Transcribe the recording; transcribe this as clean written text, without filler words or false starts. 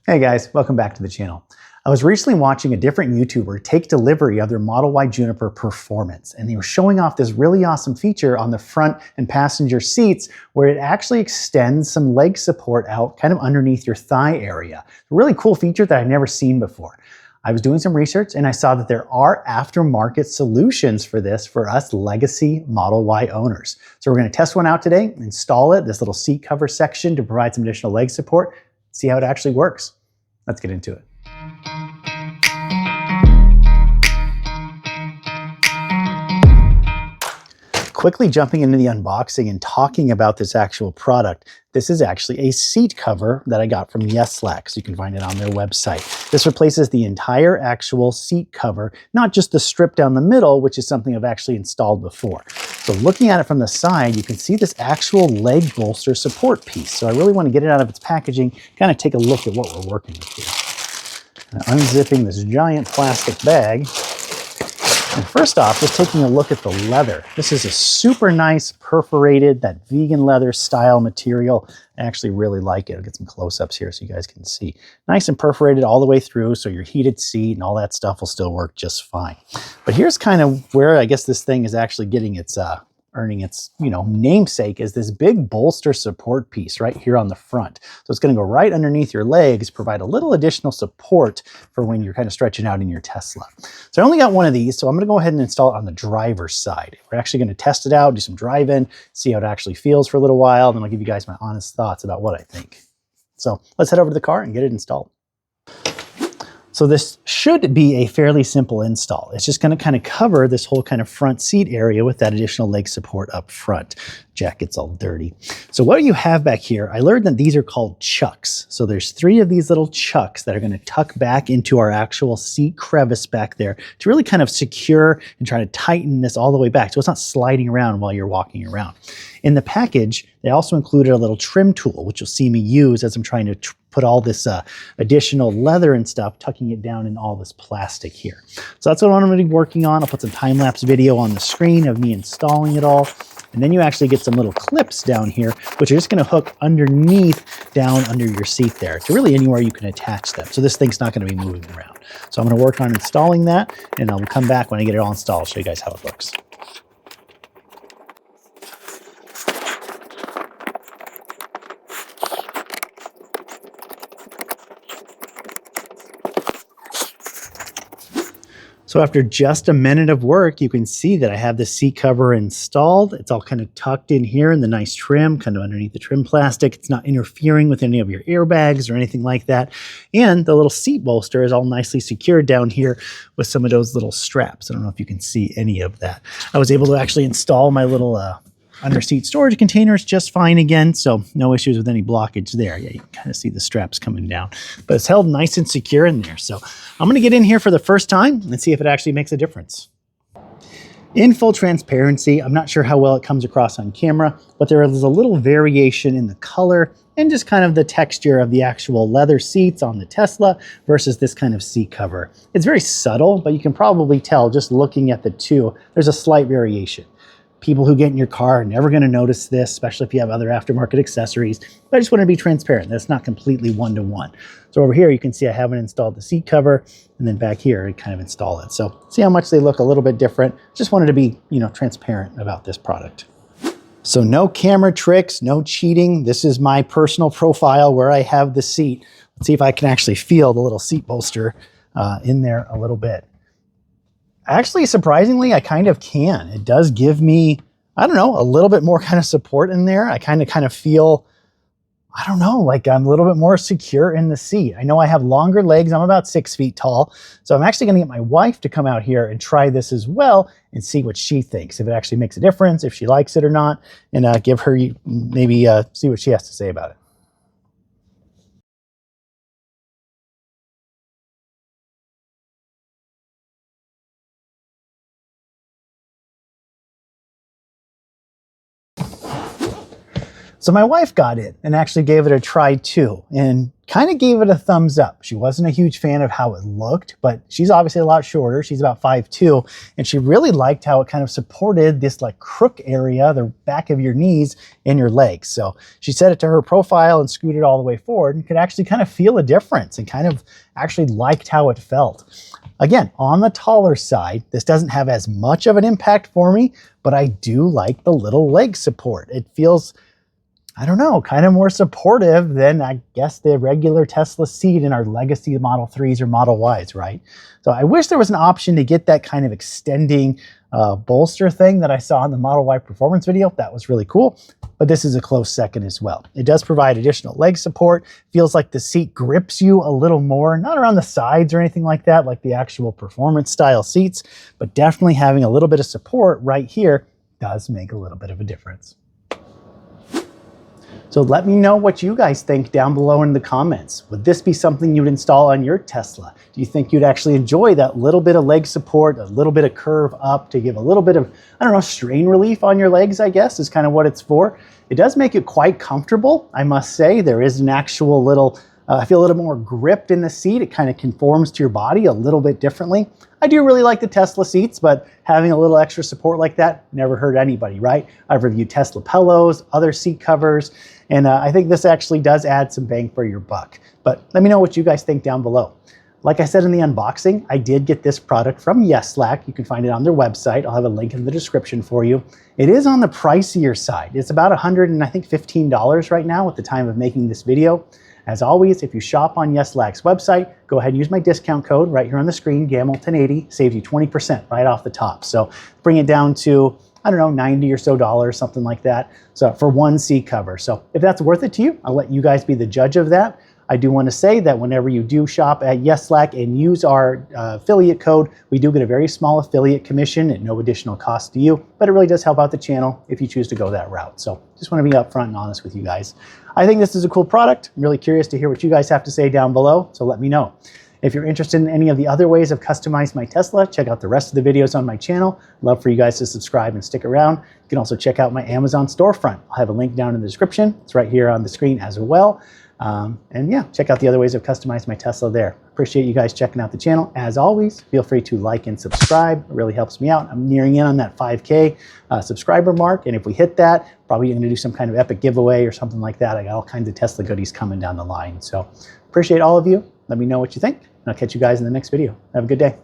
Hey guys, welcome back to the channel. I was recently watching a different YouTuber take delivery of their Model Y Juniper Performance, and they were showing off this really awesome feature on the front and passenger seats where it actually extends some leg support out kind of underneath your thigh area. A really cool feature that I've never seen before. I was doing some research and I saw that there are aftermarket solutions for this for us legacy Model Y owners. So we're going to test one out today, install it, this little seat cover section to provide some additional leg support, see how it actually works. Let's get into it. Quickly jumping into the unboxing and talking about this actual product, this is actually a seat cover that I got from Yeslac, so you can find it on their website. This replaces the entire actual seat cover, not just the strip down the middle, which is something I've actually installed before. So looking at it from the side, you can see this actual leg bolster support piece. So I really want to get it out of its packaging, kind of take a look at what we're working with here. Now, unzipping this giant plastic bag. And first off, just taking a look at the leather. This is a super nice perforated, that vegan leather style material. I actually really like it. I'll get some close-ups here so you guys can see. Nice and perforated all the way through, so your heated seat and all that stuff will still work just fine. But here's kind of where I guess this thing is actually getting its earning its, namesake, is this big bolster support piece right here on the front. So it's going to go right underneath your legs, provide a little additional support for when you're kind of stretching out in your Tesla. So I only got one of these, so I'm going to go ahead and install it on the driver's side. We're actually going to test it out, do some drive-in, see how it actually feels for a little while, then I'll give you guys my honest thoughts about what I think. So let's head over to the car and get it installed. So this should be a fairly simple install. It's just going to kind of cover this whole kind of front seat area with that additional leg support up front. Jacket's all dirty. So what you have back here, I learned that these are called chucks. So there's 3 of these little chucks that are going to tuck back into our actual seat crevice back there to really kind of secure and try to tighten this all the way back so it's not sliding around while you're walking around. In the package, they also included a little trim tool, which you'll see me use as I'm trying to put all this additional leather and stuff, tucking it down in all this plastic here. So that's what I'm going to be working on. I'll put some time-lapse video on the screen of me installing it all. And then you actually get some little clips down here, which are just going to hook underneath, down under your seat there, to really anywhere you can attach them. So this thing's not going to be moving around. So I'm going to work on installing that, and I'll come back when I get it all installed, show you guys how it looks. So after just a minute of work, you can see that I have the seat cover installed. It's all kind of tucked in here in the nice trim, kind of underneath the trim plastic. It's not interfering with any of your airbags or anything like that. And the little seat bolster is all nicely secured down here with some of those little straps. I don't know if you can see any of that. I was able to actually install my little under seat storage containers just fine again, so no issues with any blockage there. Yeah, you can kind of see the straps coming down, but it's held nice and secure in there. So I'm going to get in here for the first time and see if it actually makes a difference. In full transparency, I'm not sure how well it comes across on camera, but there is a little variation in the color and just kind of the texture of the actual leather seats on the Tesla versus this kind of seat cover. It's very subtle, but you can probably tell just looking at the two, there's a slight variation. People who get in your car are never going to notice this, especially if you have other aftermarket accessories. But I just want to be transparent. That's not completely one-to-one. So over here, you can see I haven't installed the seat cover, and then back here, I kind of install it. So see how much they look a little bit different. Just wanted to be, transparent about this product. So no camera tricks, no cheating. This is my personal profile where I have the seat. Let's see if I can actually feel the little seat bolster in there a little bit. Actually, surprisingly, I kind of can. It does give me, a little bit more kind of support in there. I kind of feel, like I'm a little bit more secure in the seat. I know I have longer legs. I'm about 6 feet tall. So I'm actually going to get my wife to come out here and try this as well and see what she thinks, if it actually makes a difference, if she likes it or not, and give her maybe see what she has to say about it. So my wife got it and actually gave it a try too, and kind of gave it a thumbs up. She wasn't a huge fan of how it looked, but she's obviously a lot shorter. She's about 5'2", and she really liked how it kind of supported this like crook area, the back of your knees and your legs. So she set it to her profile and scooted all the way forward and could actually kind of feel a difference and kind of actually liked how it felt. Again, on the taller side, this doesn't have as much of an impact for me, but I do like the little leg support. It feels, I don't know, kind of more supportive than I guess the regular Tesla seat in our legacy Model 3s or Model Ys, right? So I wish there was an option to get that kind of extending bolster thing that I saw in the Model Y Performance video. That was really cool, but this is a close second as well. It does provide additional leg support. Feels like the seat grips you a little more, not around the sides or anything like that, like the actual performance style seats, but definitely having a little bit of support right here does make a little bit of a difference. So let me know what you guys think down below in the comments. Would this be something you would install on your Tesla? Do you think you'd actually enjoy that little bit of leg support, a little bit of curve up to give a little bit of, I don't know, strain relief on your legs, I guess, is kind of what it's for. It does make it quite comfortable, I must say. There is an actual little, I feel a little more gripped in the seat. It kind of conforms to your body a little bit differently. I do really like the Tesla seats, but having a little extra support like that never hurt anybody, right? I've reviewed Tesla pillows, other seat covers, and I think this actually does add some bang for your buck. But let me know what you guys think down below. Like I said in the unboxing, I did get this product from YesLack. You can find it on their website. I'll have a link in the description for you. It is on the pricier side. It's about $115 right now at the time of making this video. As always, if you shop on YesLack's website, go ahead and use my discount code right here on the screen, GAML1080, saves you 20% right off the top. So bring it down to, I don't know, $90 or so, something like that. So for one seat cover. So if that's worth it to you, I'll let you guys be the judge of that. I do want to say that whenever you do shop at YesLack and use our affiliate code, we do get a very small affiliate commission at no additional cost to you, but it really does help out the channel if you choose to go that route. So just want to be upfront and honest with you guys. I think this is a cool product. I'm really curious to hear what you guys have to say down below, so let me know. If you're interested in any of the other ways of customizing my Tesla, check out the rest of the videos on my channel. Love for you guys to subscribe and stick around. You can also check out my Amazon storefront. I'll have a link down in the description. It's right here on the screen as well. And yeah, check out the other ways of customizing my Tesla there. Appreciate you guys checking out the channel. As always, feel free to like and subscribe. It really helps me out. I'm nearing in on that 5K subscriber mark. And if we hit that, probably going to do some kind of epic giveaway or something like that. I got all kinds of Tesla goodies coming down the line. So appreciate all of you. Let me know what you think. And I'll catch you guys in the next video. Have a good day.